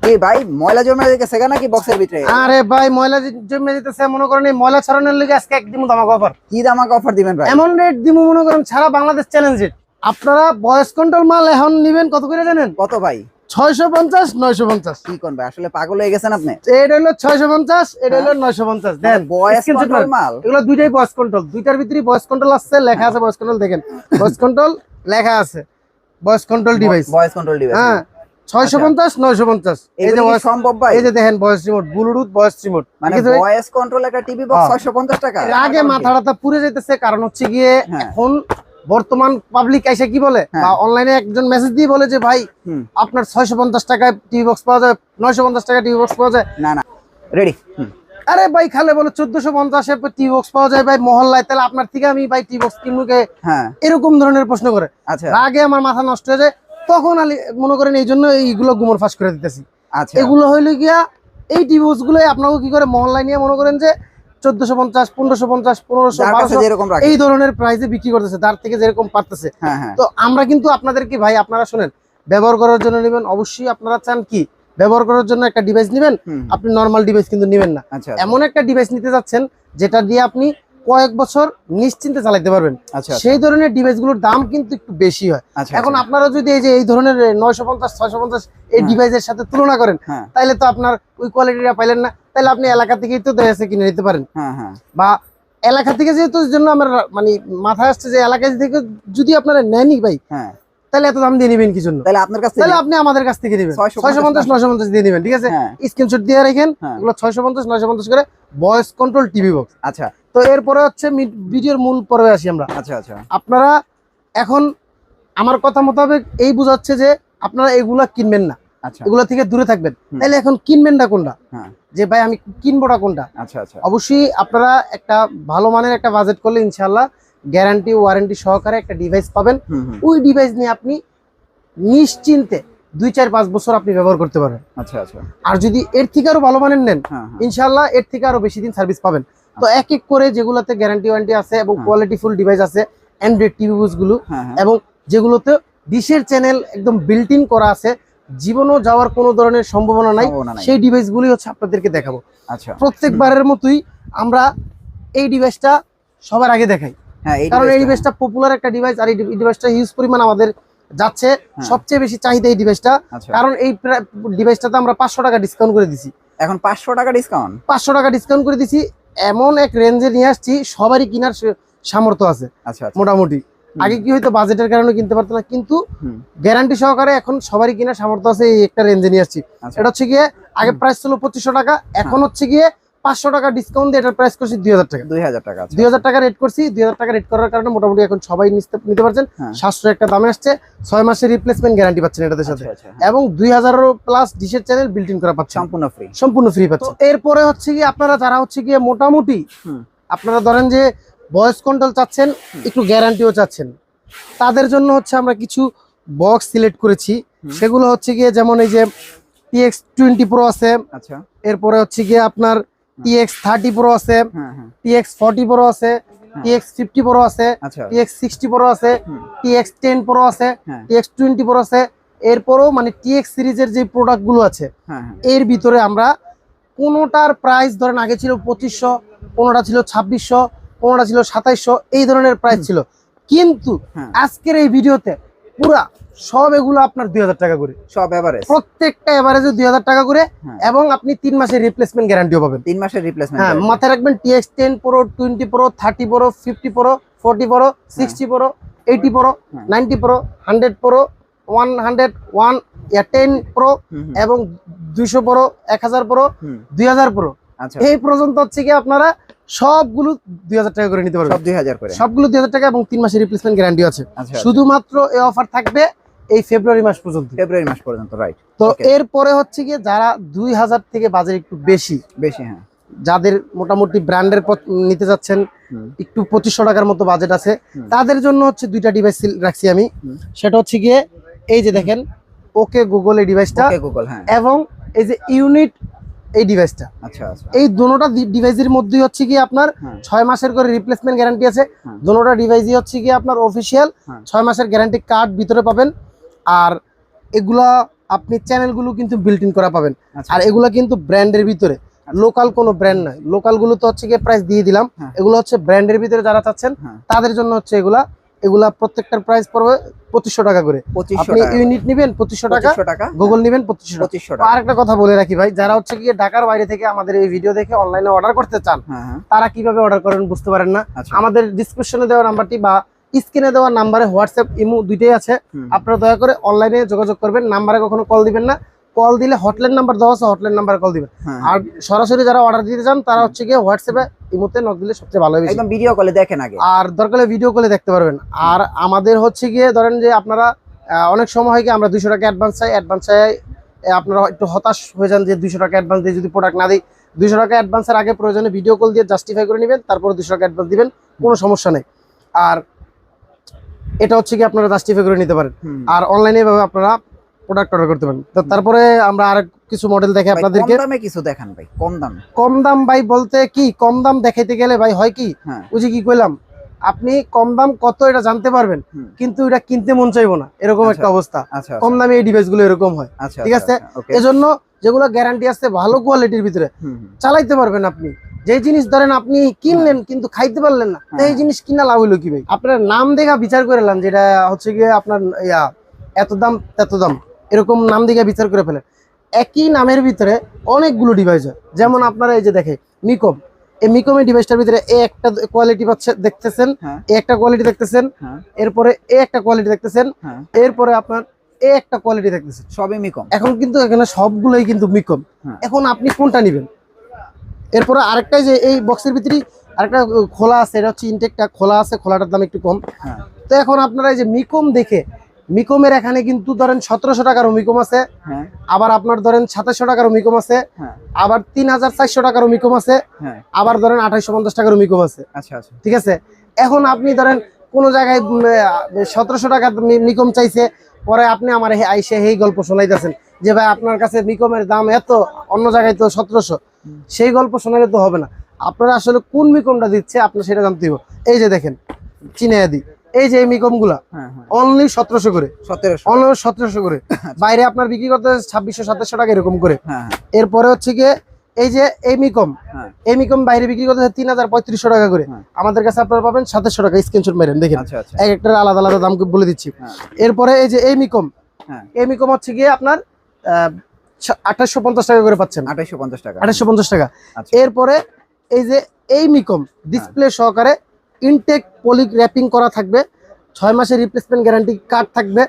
এই ভাই ময়লা জমে গেছে নাকি বক্সের ভিতরে? আরে ভাই ময়লা জমে যেতেছে, মনে করেন এই ময়লা ছড়ানোর লাগি আজকে একদম ধামাকা অফার। কি ধামাকা অফার দিবেন ভাই? এমন রেট দিমু মনে করেন সারা বাংলাদেশ চ্যালেঞ্জ রেট। আপনারা ভয়েস কন্ট্রোল মাল এখন নেবেন কত করে জানেন? কত ভাই? 650 950। কি কোন ভাই, আসলে পাগল হয়ে গেছেন আপনি। এটা হলো 650, এটা হলো 950। দেন ভয়েস কন্ট্রোল মাল, এগুলো দুইটাই ভয়েস কন্ট্রোল, দুইটার ভিতরে ভয়েস কন্ট্রোল আছে, লেখা আছে ভয়েস কন্ট্রোল। দেখেন ভয়েস কন্ট্রোল লেখা আছে, voice control device, voice control device. হ্যাঁ 650 950। এই যে সম্ভব ভাই? এই যে দেখেন voice remote, Bluetooth voice remote, মানে ভয়েস কন্ট্রোল একটা টিভি বক্স 650 টাকা। আগে মাথাটা পুড়ে যাইতেছে, কারণ হচ্ছে গিয়ে এখন বর্তমান পাবলিক এসে কি বলে বা অনলাইনে একজন মেসেজ দিয়ে বলে যে ভাই আপনার 650 টাকায় টিভি বক্স পাওয়া যায়, 950 টাকায় টিভি বক্স পাওয়া যায়। না না রেডি। আরে ভাই খালে বলে 1450 এ টিভি বক্স পাওয়া যায় ভাই মহল্লায়, তাহলে আপনার থেকে আমি ভাই টিভি বক্স কিনবো কে? এরকম ধরনের প্রশ্ন করে। আচ্ছা, আগে আমার মাথা নষ্ট হয়ে যায়, তখন মনে করেন এই জন্য এইগুলো গুমর ফাঁস করে দিতেছি। আচ্ছা, এগুলো হইলে গিয়া এই টিভি বক্স গুলো আপনাকে কি করে মহল্লায় নিয়ে মনে করেন যে 1450 1550 1500 এই ধরনের প্রাইসে বিক্রি করতেছে, তার থেকে যেরকম পারতেছে। তো আমরা কিন্তু আপনাদেরকে ভাই, আপনারা শুনেন, ব্যবহার করার জন্য নেবেন অবশ্যই। আপনারা চান কি ব্যবহার করার জন্য একটা ডিভাইস নেবেন, আপনি নরমাল ডিভাইস কিন্তু নেবেন না। এমন একটা ডিভাইস নিতে যাচ্ছেন যেটা দিয়ে আপনি কয়েক বছর নিশ্চিন্তে চালাতে পারবেন, সেই ধরনের ডিভাইস গুলোর দাম কিন্তু একটু বেশি হয়। এখন আপনারা যদি এই যে এই ধরনের 950 650 এই ডিভাইসের সাথে তুলনা করেন, তাহলে তো আপনার ওই কোয়ালিটিটা পাইলেন না। তাহলে আপনি এলাকা থেকেই তো দেশে কিনে নিতে পারেন, বা এলাকা থেকে যেহেতু জন্য আমার মানে মাথায় আসছে যে এলাকা থেকে যদি আপনারা নেনই ভাই, তাহলে এত দাম দিয়ে নেবেন কি জন্য? তাহলে আপনার কাছ থেকে, তাহলে আপনি আমাদের কাছ থেকে নেবেন 650 950 দিয়ে নেবেন, ঠিক আছে? স্ক্রিনশট দিয়ে রাখেন, এগুলো 650 950 করে ভয়েস কন্ট্রোল টিভি বক্স। আচ্ছা, তো এরপরে হচ্ছে ভিডিওর মূল পর্বে আসি আমরা। আচ্ছা আচ্ছা, আপনারা এখন আমার কথা মোতাবেক এই বুঝাচ্ছে যে আপনারা এগুলা কিনবেন না, এগুলা থেকে দূরে থাকবেন। তাহলে এখন কিনবেন না কোনটা, যে ভাই আমি কিনবোটা কোনটা? আচ্ছা আচ্ছা, অবশ্যই আপনারা একটা ভালো মানের একটা বাজেট করলে ইনশাআল্লাহ গ্যারান্টি ওয়ারেন্টি সহকারে একটা ডিভাইস পাবেন। ওই ডিভাইস নিয়ে আপনি নিশ্চিন্তে 2 4 5 বছর আপনি ব্যবহার করতে পারবেন। আচ্ছা আচ্ছা, আর যদি এর থেকে আরো ভালো মানের নেন, ইনশাআল্লাহ এর থেকে আরো বেশি দিন সার্ভিস পাবেন। তো এক এক করে যেগুলোতে গ্যারান্টি ওয়ারেন্টি আছে এবং কোয়ালিটি ফুল ডিভাইস আছে, অ্যান্ড্রয়েড টিভি গুলো, এবং যেগুলোতে ডিশের চ্যানেল একদম বিল্ট ইন করা আছে, জীবনও যাওয়ার কোনো ধরনের সম্ভাবনা নাই, সেই ডিভাইসগুলি হচ্ছে আপনাদেরকে দেখাবো। আচ্ছা, প্রত্যেকবারের মতোই আমরা এই ডিভাইসটা সবার আগে দেখাই, কারণ এই ডিভাইসটা পপুলার একটা ডিভাইস, আর এই ডিভাইসটা হিউজ পরিমাণ আমাদের যাচ্ছে, সবচেয়ে বেশি চাহিদা এই ডিভাইসটা। কারণ এই ডিভাইসটাতে আমরা 500 টাকা ডিসকাউন্ট করে দিছি। এখন 500 টাকা ডিসকাউন্ট, 500 টাকা ডিসকাউন্ট করে দিছি, এমন এক রেঞ্জে নিয়ে আসছি সবারই কেনার সামর্থ্য আছে মোটামুটি। আগে কি হয়তো বাজেটের কারণে কিনতে পারতো না, কিন্তু গ্যারান্টি সহকারে এখন সবারই কেনার সামর্থ্য আছে, এই একটা রেঞ্জে নিয়ে আসছি। এটা হচ্ছে গিয়ে আগে প্রাইস ছিল 2500 টাকা, এখন হচ্ছে গিয়ে 500 টাকা ডিসকাউন্ট দিয়ে এটার প্রাইস করছি 2000 টাকা। 2000 টাকা রেট করছি। 2000 টাকা রেট করার কারণে মোটামুটি এখন সবাই নিতে পারছেন। 700 একটা দামে আসছে, 6 মাসের রিপ্লেসমেন্ট গ্যারান্টি পাচ্ছেন এটার সাথে, এবং 2000 প্লাস ডিশের চ্যানেল বিল্ট ইন করা পাচ্ছেন, সম্পূর্ণ ফ্রি পাচ্ছেন। এরপরে হচ্ছে গিয়ে আপনারা যারা হচ্ছে গিয়ে মোটামুটি আপনারা ধরেন যে ভয়েস কন্ট্রোল চাচ্ছেন, একটু গ্যারান্টিও চাচ্ছেন, তাদের জন্য হচ্ছে আমরা কিছু বক্স সিলেক্ট করেছি। সেগুলো হচ্ছে গিয়ে যেমন এই যে TX20 Pro আছে, আচ্ছা, এরপরে হচ্ছে গিয়ে আপনার TX30 Pro আছে, TX40 Pro আছে, TX50 Pro আছে, TX60 Pro আছে, TX10 Pro আছে, TX20 Pro আছে। এরপরও মানে TX সিরিজের যে প্রোডাক্টগুলো আছে, এর ভিতরে আমরা কোনোটার প্রাইস ধরেন আগে ছিল 2500, কোনোটা ছিল 2600, কোনোটা ছিল 2700, এই ধরনের প্রাইস ছিল। কিন্তু আজকের এই ভিডিওতে পুরা সব এগুলো আপনার 2000 টাকা করে, সব এভারেজ, প্রত্যেকটা এভারেজে 2000 টাকা করে, এবং আপনি 3 মাসের রিপ্লেসমেন্ট গ্যারান্টিও পাবেন। 3 মাসের রিপ্লেসমেন্ট, হ্যাঁ, মাথায় রাখবেন। TX10 Pro, 20 Pro, 30 Pro, 50 Pro, 40 Pro, 60 Pro, 80 Pro, 90 Pro, 100 Pro, 110 Pro, এবং 200 Pro, 1000 Pro, 2000 Pro, এই পর্যন্ত হচ্ছে কি আপনারা সবগুলো 2000 টাকা করে নিতে পারবেন। সব 2000 করে, সবগুলো 2000 টাকা, এবং 3 মাসের রিপ্লেসমেন্ট গ্যারান্টি আছে। শুধুমাত্র এই অফার থাকবে এই ফেব্রুয়ারি মাস পর্যন্ত, রাইট? তো এরপরে হচ্ছে গিয়ে যারা 2000 থেকে বাজেট একটু বেশি, হ্যাঁ, যাদের মোটামুটি ব্র্যান্ডের নিতে যাচ্ছেন, একটু 2500 টাকার মতো বাজেট আছে, তাদের জন্য হচ্ছে দুইটা ডিভাইস রাখছি আমি। সেটা হচ্ছে গিয়ে এই যে দেখেন ওকে গুগল এই ডিভাইসটা, এবং এই যে ইউনিট এই ডিভাইসটা। আচ্ছা, এই দুটোটা ডিভাইসের মধ্যে হচ্ছে কি আপনার 6 মাসের করে রিপ্লেসমেন্ট গ্যারান্টি আছে। দুটোটা ডিভাইসই হচ্ছে কি আপনার অফিশিয়াল 6 মাসের গ্যারান্টি কার্ড ভিতরে পাবেন। আর এগুলা আপনি চ্যানেলগুলো কিন্তু বিল্ট ইন করা পাবেন। আচ্ছা। আর এগুলা কিন্তু ব্র্যান্ডের ভিতরে, লোকাল কোনো ব্র্যান্ড নয়। লোকাল গুলো তো হচ্ছে গিয়ে প্রাইস দিয়ে দিলাম, হ্যাঁ। এগুলো হচ্ছে ব্র্যান্ডের ভিতরে যারা চাচ্ছেন হ্যাঁ। তাদের জন্য হচ্ছে এগুলা প্রত্যেকটার প্রাইস পড়বে 2500 টাকা করে। 2500 আপনি টাকা। ইউনিট নেবেন 2500 টাকা, 2500 টাকা, গুগল নেবেন 2500 টাকা। 2500 টাকা। আর একটা কথা বলে রাখি ভাই, যারা হচ্ছে গিয়ে ঢাকার বাইরে থেকে আমাদের এই ভিডিও দেখে অনলাইনে অর্ডার করতে চান, হ্যাঁ হ্যাঁ। তারা কিভাবে অর্ডার করেন বুঝতে পারেন না, আচ্ছা। আমাদের ডিসক্রিপশনে দেওয়া নাম্বারটি বা স্ক্রিনে দেওয়া নাম্বারে হোয়াটসঅ্যাপ ইমো দুইটাই আছে। হুম। আপনারা দয়া করে অনলাইনে যোগাযোগ করবেন, নাম্বারে কখনো কল দিবেন না। কল দিলে হটলাইন নাম্বার দেওয়া আছে, হটলাইন নাম্বারে কল দিবেন। হ্যাঁ। আর সরাসরি যারা অর্ডার দিতে চান তারা হচ্ছে গিয়ে হোয়াটসঅ্যাপে ইমোতে নক দিলে সবচেয়ে ভালো হবে। একদম ভিডিও কলে দেখেন আগে, আর দরকার হলে ভিডিও কলে দেখতে পারবেন। আর আমাদের হচ্ছে গিয়ে ধরেন যে আপনারা অনেক সময় হয় কি আমরা 200 টাকা অ্যাডভান্স চাই, আপনারা একটু হতাশ হয়ে যান যে 200 টাকা অ্যাডভান্স দিয়ে যদি প্রোডাক্ট না দিই। 200 টাকা অ্যাডভান্সের আগে প্রয়োজনে ভিডিও কল দিয়ে জাস্টিফাই করে নেবেন, তারপরে 200 টাকা অ্যাডভান্স দিবেন, কোনো সমস্যা নেই। আর এটা হচ্ছে কি আপনারা জাস্টিফাই করে নিতে পারেন। হুম। আর অনলাইনে এভাবে আপনারা প্রোডাক্ট অর্ডার করতে পারেন। তো তারপরে আমরা আর কিছু মডেল দেখে ভাই, আপনাদেরকে। কম দামে কিছু দেখান ভাই, কম দামে। কম দাম ভাই বলতে কি, কম দাম দেখাইতে গেলে ভাই হয় কি, হ্যাঁ। ওই যে কি কইলাম, আপনি কম দাম কত এটা জানতে পারবেন, হুম। কিন্তু এটা কিনতে মন চাইবো না, এরকম আচ্ছা। একটা অবস্থা। আচ্ছা। কম দামে এই ডিভাইস গুলো এরকম হয়। আচ্ছা। ঠিক আছে, ওকে। এজন্য যেগুলো গ্যারান্টি আছে ভালো কোয়ালিটির ভিতরে হুম হুম। চালাইতে পারবেন আপনি। যে জিনিস ধরেন আপনি কিনলেন কিন্তু খাইতে পারলেন না, তো এই জিনিস কিনা লাভ হইলো কি ভাই? আপনার নাম দেখা বিচার করে নেন, যেটা হচ্ছে গিয়ে আপনার এত দাম এত দাম, এরকম নাম দেখে বিচার করে ফেলেন। একই নামের ভিতরে অনেকগুলো ডিভাইস হয়। যেমন আপনারা এই যে দেখে মিকম, এই মিকমের ডিভাইসটার ভিতরে এ একটা কোয়ালিটি পাচ্ছে দেখতেছেন, হ্যাঁ। এ একটা কোয়ালিটি দেখতেছেন, হ্যাঁ। এরপরে এ একটা কোয়ালিটি দেখতেছেন, হ্যাঁ। এরপরে আপনার এ একটা কোয়ালিটি দেখতেছেন। সবই মিকম। এখন কিন্তু এখানে সবগুলোই কিন্তু মিকম। হ্যাঁ। এখন আপনি কোনটা নেবেন? এরপরে আরেকটা যে এই বক্সের ভিতরে আরেকটা খোলা আছে, এটা হচ্ছে ইনটেকটা খোলা আছে, খোলাটার দাম একটু কম। হ্যাঁ। তো এখন আপনারা এই যে মিকম দেখে, মিকমের এখানে কিন্তু ধরেন 1700 টাকারও মিকম আছে, হ্যাঁ। আবার আপনার ধরেন 2700 টাকারও মিকম আছে, হ্যাঁ। আবার 3400 টাকারও মিকম আছে, হ্যাঁ। আবার ধরেন 2850 টাকারও মিকম আছে। আচ্ছা আচ্ছা। ঠিক আছে, এখন আপনি ধরেন কোনো জায়গায় 1700 টাকার মিকম চাইছে, পরে আপনি আমার আইসে এই গল্প শোনাইতেছেন যে ভাই আপনার কাছে মিকমের দাম এত, অন্য জায়গায় তো 1700, সেই গল্প শোনালে তো হবে না। আপনারা আসলে কোন মিকমটা দিচ্ছে আপনার সেটা জানতে হবে। এই যে দেখেন চিনে দিই, এই যে এই মিকম গুলা হ্যাঁ হ্যাঁ। অনলি 1700 করে, 1700। অনলি 1700 করে। বাইরে আপনার বিক্রি করতে 2600-2700 টাকা এরকম করে। হ্যাঁ হ্যাঁ। এরপরে হচ্ছে গিয়ে এই যে এই মিকম, হ্যাঁ। এই মিকম বাইরে বিক্রি করতে 3300 টাকা করে, হ্যাঁ। আমাদের কাছে আপনারা পাবেন 2700 টাকা। স্ক্রিনশট মেরেন দেখেন, আচ্ছা আচ্ছা। এক একটা আলাদা আলাদা দাম বলে দিচ্ছি। হ্যাঁ। এরপরে এই যে এই মিকম, হ্যাঁ। এই মিকম হচ্ছে গিয়ে আপনার 2850 টাকা করে পাচ্ছেন, 2850 টাকা। 2850 টাকা। আচ্ছা। এরপরে এই যে এই মিকম ডিসপ্লে সহকারে ইনটেক পলি র্যাপিং করা থাকবে, 6 মাসের রিপ্লেসমেন্ট গ্যারান্টি কার্ড থাকবে,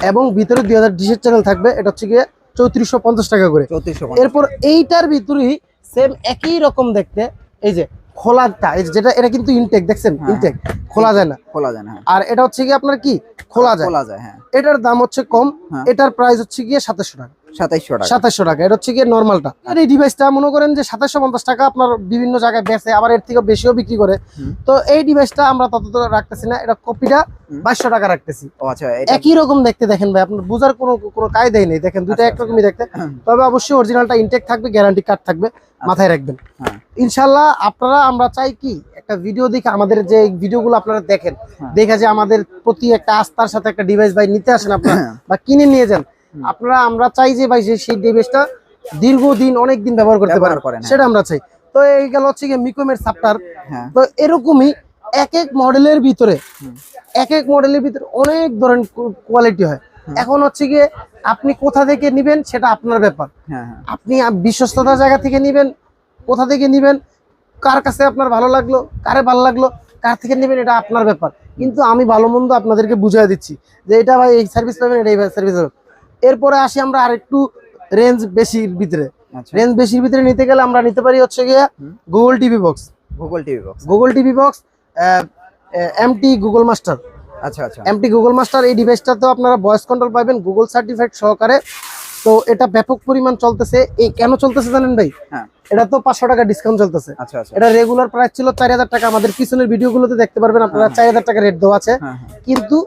এবং ভিতরে 2000 ডিশের চ্যানেল থাকবে। এটা হচ্ছে গিয়ে 3450 টাকা করে। 3450। এরপর এইটার ভিতরেই সেম একই রকম দেখতে এই যে খোলাটা, এই যেটা এটা কিন্তু ইনটেক, দেখছেন হ্যাঁ। ইনটেক খোলা যায় না। খোলা যায় না। হ্যাঁ। আর এটা হচ্ছে গিয়ে আপনার কি খোলা যায়, খোলা যায়। হ্যাঁ। এটার দাম হচ্ছে কম, হ্যাঁ। এটার প্রাইস হচ্ছে গিয়ে 2700 টাকা। 2700 টাকা। 2700 টাকা, এটা হচ্ছে গিয়ে নর্মালটা। আর এই ডিভাইসটা মনে করেন যে 2750 টাকা আপনার বিভিন্ন জায়গায় বেচে, আবার এর থেকে বেশিও বিক্রি করে। তো এই ডিভাইসটা আমরা তত রাখতেছি না, এটা কপিটা 2200 টাকা রাখতেছি। ও আচ্ছা। এটা একই রকম দেখতে, দেখেন ভাই আপনার বোঝার কোনো কায়দাই নেই, দেখেন দুটো আচ্ছা, একরকমই দেখতে। তবে অবশ্যই অরিজিনালটা ইনটেক থাকবে, গ্যারান্টি কার্ড থাকবে, মাথায় রাখবেন। হ্যাঁ। ইনশাল্লাহ আপনারা, আমরা চাই কি একটা ভিডিও দেখে, আমাদের যে ভিডিওগুলো আপনারা দেখেন, হ্যাঁ। দেখে যে আমাদের প্রতি একটা আস্থার সাথে একটা ডিভাইস ভাই নিতে আসেন আপনারা, বা কিনে নিয়ে যান আপনারা। আমরা চাই যে ভাই সেই ডিভাইসটা দীর্ঘদিন অনেক দিন ব্যবহার করতে ব্যবহার পারেন, করেন, সেটা আমরা চাই। তো এই গেল হচ্ছে গিয়ে মিকমের সাপটার। হ্যাঁ। তো এরকমই এক এক মডেলের ভিতরে অনেক ধরনের কোয়ালিটি হয়। এখন হচ্ছে গিয়ে আপনি কোথা থেকে নিবেন সেটা আপনার ব্যাপার। হ্যাঁ হ্যাঁ। আপনি বিশ্বস্ততার জায়গা থেকে নিবেন, কোথা থেকে নিবেন, কার কাছে আপনার ভালো লাগলো, কারে ভালো লাগলো, কার থেকে নেবেন, এটা আপনার ব্যাপার। কিন্তু আমি ভালো মন্দ আপনাদেরকে বুঝিয়ে দিচ্ছি যে এটা ভাই এই সার্ভিস পাবেন, এটা এই সার্ভিস পাবেন। এরপরে আসি আমরা আরেকটু রেঞ্জ বেশির ভিতরে। আচ্ছা। রেঞ্জ বেশির ভিতরে নিতে গেলে আমরা নিতে পারি হচ্ছে গিয়ে Google TV box, Google TV box. Google TV box, MT Google master. আচ্ছা আচ্ছা। এমটি গুগল মাস্টার এই ডিভাইসটা তো আপনারা ভয়েস কন্ট্রোল পাবেন গুগল সার্টিফাইড সহকারে। তো এটা ব্যাপক পরিমাণ চলতেছে। এই কেন চলতেছে জানেন ভাই? হ্যাঁ। এটা তো 500 টাকা ডিসকাউন্ট চলতেছে। আচ্ছা আচ্ছা। এটা রেগুলার প্রাইস ছিল 4000 টাকা, আমাদের পিছনের ভিডিওগুলোতে দেখতে পারবেন আপনারা 4000 টাকা রেট দেওয়া আছে। হ্যাঁ হ্যাঁ। কিন্তু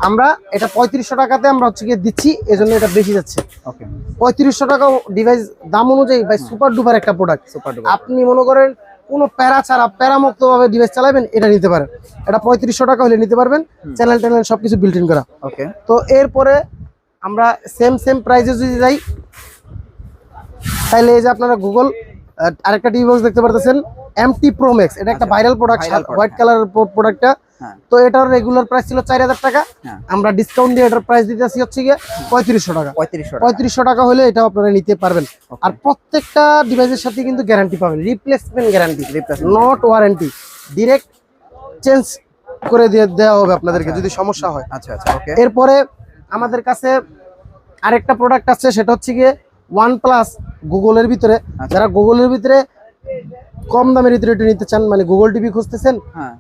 আমরা এটা 3500 টাকাতে আমরা হচ্ছে গিয়ে দিচ্ছি, এজন্য এটা বেশি যাচ্ছে। ওকে। 3500 টাকা ডিভাইস দাম অনুযায়ী ভাই সুপার ডুপার একটা প্রোডাক্ট। Super duper. আপনি মনে করেন কোনো প্যারা ছাড়া প্যারামুক্ত ভাবে ডিভাইস চালাবেন, এটা নিতে পারেন। এটা 3500 টাকা হলে নিতে পারবেন, চ্যানেল সবকিছু বিল্ট ইন করা। ওকে। তো এরপরে আমরা সেম প্রাইসে যদি যাই তাহলে এই যে আপনারা গুগল আরেকটা টিভি বক্স দেখতে পারতেছেন MT Pro Max, এটা একটা ভাইরাল প্রোডাক্ট, হোয়াইট কালারের প্রোডাক্টটা। তো এটার রেগুলার প্রাইস ছিল 4000 টাকা, আমরা ডিসকাউন্ট দিয়ে এটার প্রাইস দিতেছি হচ্ছে গিয়ে 3500 টাকা। 3500 টাকা হলে এটা আপনারা নিতে পারবেন। আর প্রত্যেকটা ডিভাইসের সাথে কিন্তু গ্যারান্টি পাবেন, replacement guarantee, not warranty. Direct change করে দেওয়া হবে আপনাদেরকে যদি সমস্যা হয়। আচ্ছা আচ্ছা, ওকে। এরপরে আমাদের কাছে আরেকটা প্রোডাক্ট আছে, সেটা হচ্ছে গিয়ে OnePlus গুগলের ভিতরে। যারা গুগলের ভিতরে কম দামের ভিতরে এটা নিতে চান, মানে গুগল টিভি খুঁজতেছেন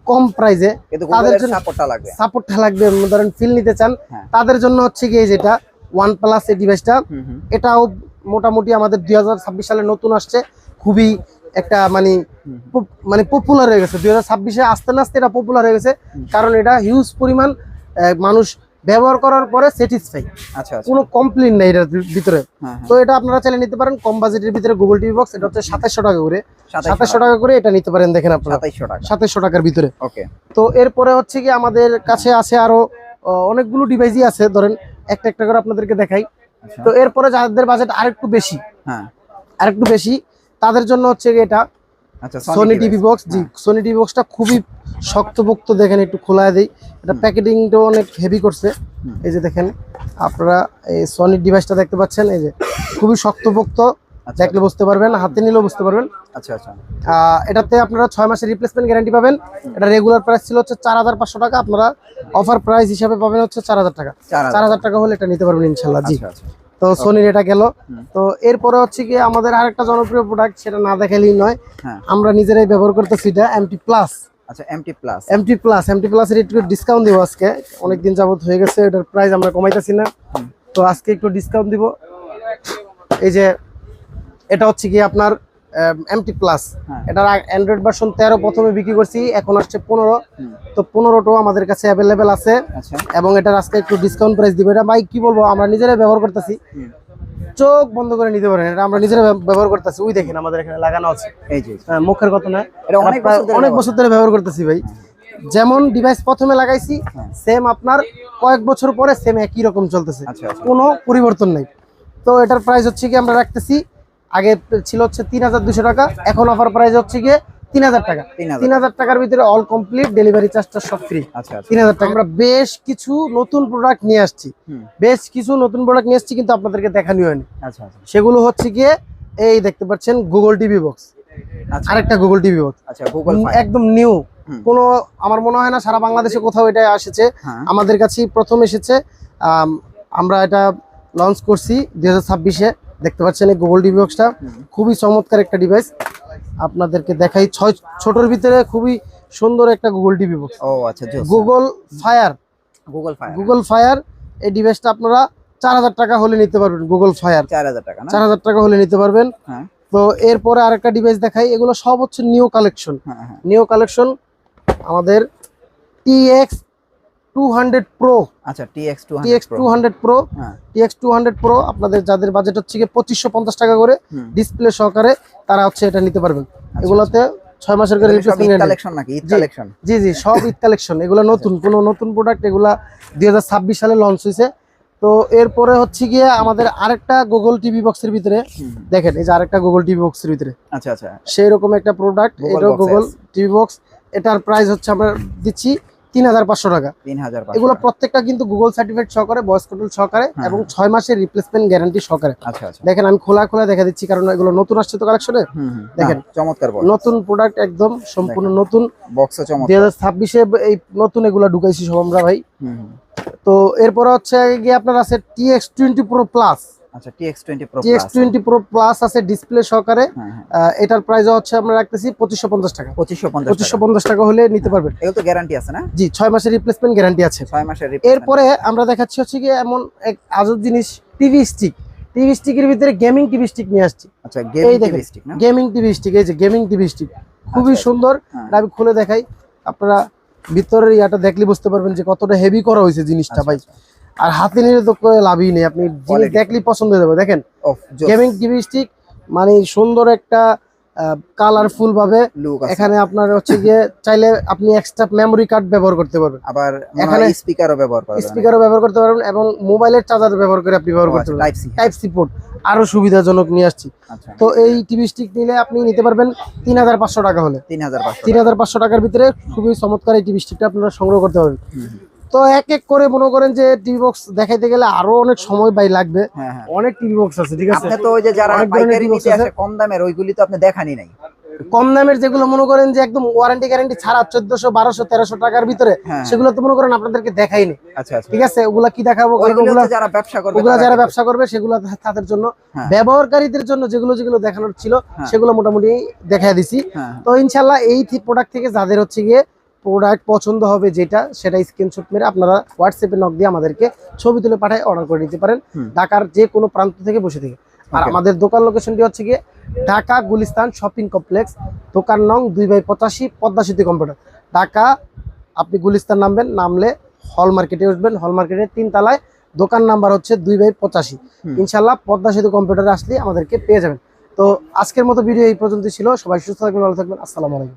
কম প্রাইসে, তাদের জন্য সাপোর্টটা লাগবে, ধরেন ফিল নিতে চান, তাদের জন্য হচ্ছে গিয়ে যেটা OnePlus এই ডিভাইসটা। এটাও মোটামুটি আমাদের 2026 সালে নতুন আসছে, খুবই একটা মানে পপুলার হয়ে গেছে 2026-এ, আস্তে আস্তে এটা পপুলার হয়ে গেছে, কারণ এটা হিউজ পরিমাণ মানুষ ব্যবহার করার পরে স্যাটিসফাই, কোনো কমপ্লেইন নেই এটার ভিতরে। তো এটা আপনারা চাইলে নিতে পারেন কম বাজেটের ভিতরে গুগল টিভি বক্স। এটা হচ্ছে 2700 টাকা করে, 2700 টাকা করে এটা নিতে পারেন। দেখেন আপনারা 2700 টাকার ভিতরে। তো এরপরে হচ্ছে কি আমাদের কাছে আছে আরো অনেকগুলো ডিভাইসই আছে, ধরেন একটা একটা করে আপনাদেরকে দেখাই। তো এরপরে যাদের বাজেট আরেকটু বেশি তাদের জন্য হচ্ছে এটা সোনি টিভি বক্স। জি, সোনি টিভি বক্সটা খুবই শক্তপোক্ত, দেখেন একটু খোলা দেই, এটা প্যাকেজিংটাও অনেক হেভি করছে। এই যে দেখেন আপনারা এই সোনি ডিভাইসটা দেখতে পাচ্ছেন, এই যে খুবই শক্তপোক্ত, দেখলে বুঝতে পারবেন, হাতে নিলেও বুঝতে পারবেন। আচ্ছা আচ্ছা, এটাতে আপনারা 6 মাসের রিপ্লেসমেন্ট গ্যারান্টি পাবেন। এটা রেগুলার প্রাইস ছিল হচ্ছে 4500 টাকা, আপনারা অফার প্রাইস হিসাবে পাবেন হচ্ছে 4000 টাকা। 4000 টাকা হলে এটা নিতে পারবেন ইনশাল্লাহ। জি, তো সোনির এটা গেল। তো এরপরে হচ্ছে কি আমাদের আরেকটা জনপ্রিয় প্রোডাক্ট, সেটা না দেখালেই নয়, আমরা নিজেরাই ব্যবহার করতেছি, এটা MT Plus। আচ্ছা, MT Plus এর একটু ডিসকাউন্ট দিব আজকে, অনেকদিন যাবত হয়ে গেছে, এটার প্রাইস আমরা কমাইতেছি না, তো আজকে একটু ডিসকাউন্ট দিব। এই যে এটা হচ্ছে কি আপনার MT Plus, এটার অ্যান্ড্রয়েড ভার্সন 13 প্রথমে বিক্রি করছি, এখন আসছে 15। তো 15টাও আমাদের কাছে অ্যাভেলেবেল আছে, এবং এটার আজকে একটু ডিসকাউন্ট প্রাইস দিব। এটা ভাই কি বলবো, আমরা নিজেরাই ব্যবহার করতেছি, চোখ বন্ধ করে নিতে পারেন, এটা আমরা নিজেরা ব্যবহার করতেছি। ওই দেখেন আমাদের এখানে লাগানো আছে, এই যে মুখের কথা না, এটা অনেক বছর ধরে ব্যবহার করতেছি ভাই। যেমন ডিভাইস প্রথমে লাগাইছি সেম আপনার কয়েক বছর পরে সেম একই রকম চলতেছে, কোনো পরিবর্তন নেই। তো এটার প্রাইস হচ্ছে কি আমরা রাখতেছি, আগে ছিল হচ্ছে 3200 টাকা, এখন অফার প্রাইস হচ্ছে গিয়ে 3000 টাকা। 3000 টাকার ভিতরে অল কমপ্লিট, ডেলিভারি চার্জটা সব ফ্রি। 3000 টাকা। আমরা বেশ কিছু নতুন প্রোডাক্ট নিয়ে আসছি, কিন্তু আপনাদেরকে দেখানো হয়নি। সেগুলো হচ্ছে গিয়ে এই দেখতে পাচ্ছেন গুগল টিভি বক্স, আরেকটা গুগল টিভি বক্স, একদম নিউ, কোনো আমার মনে হয় না সারা বাংলাদেশে কোথাও এটা এসেছে, আমাদের কাছেই প্রথম এসেছে। আমরা এটা লঞ্চ করছি 2026-এ। দেখতে পাচ্ছেন এই গুগল টিভি বক্সটা খুবই চমৎকার একটা ডিভাইস, আপনাদেরকে দেখাই। ছোটর ভিতরে খুবই সুন্দর একটা Google TV box. Google fire এই ডিভাইসটা আপনারা 4000 টাকা হলে নিতে পারবেন। গুগল ফায়ার 4000 টাকা হলে নিতে পারবেন। তো এরপরে আরেকটা ডিভাইস দেখাই, এগুলো সব হচ্ছে নিউ কালেকশন। আমাদের TX200 Pro। আচ্ছা, TX200 Pro আপনাদের যাদের বাজেট হচ্ছে কি 2550 টাকা করে ডিসপ্লে সহকারে, তারা হচ্ছে এটা নিতে পারবেন। এগুলোতে 6 মাসের করে কালেকশন নাকি ঈদ কালেকশন? জি জি, সব ঈদ কালেকশন, এগুলো নতুন, কোনো নতুন প্রোডাক্ট, এগুলা 2026 সালে লঞ্চ হয়েছে। তো এরপরে হচ্ছে গিয়ে আমাদের আরেকটা গুগল টিভি বক্সের ভিতরে দেখেন, এই যে আরেকটা গুগল টিভি বক্সের ভিতরে সেই রকম একটা প্রোডাক্ট, এটা গুগল টিভি বক্স। এটার প্রাইস হচ্ছে আমরা দিচ্ছি 3500 টাকা। এগুলো প্রত্যেকটা কিন্তু গুগল সার্টিফাইড সহকারে, ভয়েস কন্ট্রোল সহকারে, এবং 6 মাসের রিপ্লেসমেন্ট গ্যারান্টি সহকারে। দেখেন আমি খোলা দেখা দিচ্ছি, কারণ এগুলো নতুন আসছে তো কালেকশনে। দেখেন চমৎকার নতুন প্রোডাক্ট, একদম সম্পূর্ণ নতুন বক্স, 2026-এ এই নতুন এগুলো ঢুকাইছি সব আমরা ভাই। তো এরপর হচ্ছে গিয়ে আপনার আছে TX20 Pro Plus। আচ্ছা, TX20 Pro Plus আছে ডিসপ্লে সহকারে। এটার প্রাইস হচ্ছে আমরা রাখতেছি 2550 টাকা। 2550 টাকা হলে নিতে পারবেন। এগুলো তো গ্যারান্টি আছে না? জি, 6 মাসের রিপ্লেসমেন্ট গ্যারান্টি আছে। 6 মাসের। এরপরে আমরা দেখাচ্ছি হচ্ছে কি এমন এক আজব জিনিস, টিভি স্টিকের ভিতরে গেমিং টিভি স্টিক নিয়ে আসছি। আচ্ছা, গেমিং টিভি স্টিক, এই যে গেমিং টিভি স্টিক খুবই সুন্দর। আমি খুলে দেখাই, আপনারা ভিতরের ইয়াটা দেখলে বুঝতে পারবেন যে কতটা হেভি করা হয়েছে জিনিসটা ভাই। আর হাতে নিলে তো লাভই নেই, আপনি জিনিস দেখলেই পছন্দ হয়ে যাবে। দেখেন গেমিং টিভি স্টিক, মানে সুন্দর একটা কালারফুল ভাবে লুক এখানে আপনার হচ্ছে গিয়ে চাইলে আপনি এক্সট্রা মেমরি কার্ড ব্যবহার করতে পারবেন, আবার এখানে এখানে স্পিকারও ব্যবহার করা যায়। স্পিকারও ব্যবহার করতে পারবেন এবং মোবাইলের চার্জার ব্যবহার করে আপনি ব্যবহার করতে পারবেন। টাইপ সি পোর্ট আরো সুবিধাজনক নিয়ে আসছি। আচ্ছা তো এই টিভি স্টিক নিলে আপনি নিতে পারবেন 3500 টাকা হলে। 3500 3500 টাকার ভিতরে খুবই চমৎকার এই টিভি স্টিকটা আপনারা সংগ্রহ করতে পারবেন। তো এক এক করে মনে করেন যে টিভি বক্স দেখাইতে গেলে আরো অনেক সময় লাগবে, হ্যাঁ হ্যাঁ। অনেক টিভি বক্স আছে, ঠিক আছে। আপনি তো ওই যে যারা অনেক ধরনের পাইকারি TV box নিতে আছে। আসে কম দামের ওইগুলি তো আপনি দেখানি নাই। কম দামের যেগুলো মনে করেন যে একদম ওয়ারেন্টি গ্যারান্টি ছাড়া 1400 1200 1300 টাকার ভিতরে, হ্যাঁ। সেগুলো তো মনে করেন আপনাদেরকে দেখাইনি, আচ্ছা আচ্ছা। ঠিক আছে। ওগুলা কি দেখাবো, ওইগুলো হচ্ছে যারা ব্যবসা করবে, ওগুলা যারা ব্যবসা করবে সেগুলো তাদের জন্য, হ্যাঁ। ব্যবহারকারীদের জন্য যেগুলো যেগুলো দেখানোর ছিল হ্যাঁ। সেগুলো মোটামুটি দেখাই দিছি। হ্যাঁ। তো ইনশাল্লাহ এই প্রোডাক্ট থেকে যাদের হচ্ছে গিয়ে প্রোডাক্ট পছন্দ হবে যেটা, সেটা স্ক্রিনশট মেরে আপনারা হোয়াটসঅ্যাপে নক দিয়ে আমাদেরকে ছবি তুলে পাঠায় অর্ডার করে দিতে পারেন, ঢাকার যে কোনো প্রান্ত থেকে বসে থেকে। আর আমাদের দোকান লোকেশনটি হচ্ছে গিয়ে ঢাকা গুলিস্তান শপিং কমপ্লেক্স, দোকান নং 2/85 পদ্মা সেতু কম্পিউটার, ঢাকা। আপনি গুলিস্তান নামবেন, নামলে হল মার্কেটে উঠবেন, হল মার্কেটের 3 তলায় দোকান নাম্বার হচ্ছে 2/85। ইনশাল্লাহ পদ্মা সেতু কম্পিউটারে আসলে আমাদেরকে পেয়ে যাবেন। তো আজকের মতো ভিডিও এই পর্যন্ত ছিল। সবাই সুস্থ থাকবেন, ভালো থাকবেন। আসসালামু আলাইকুম।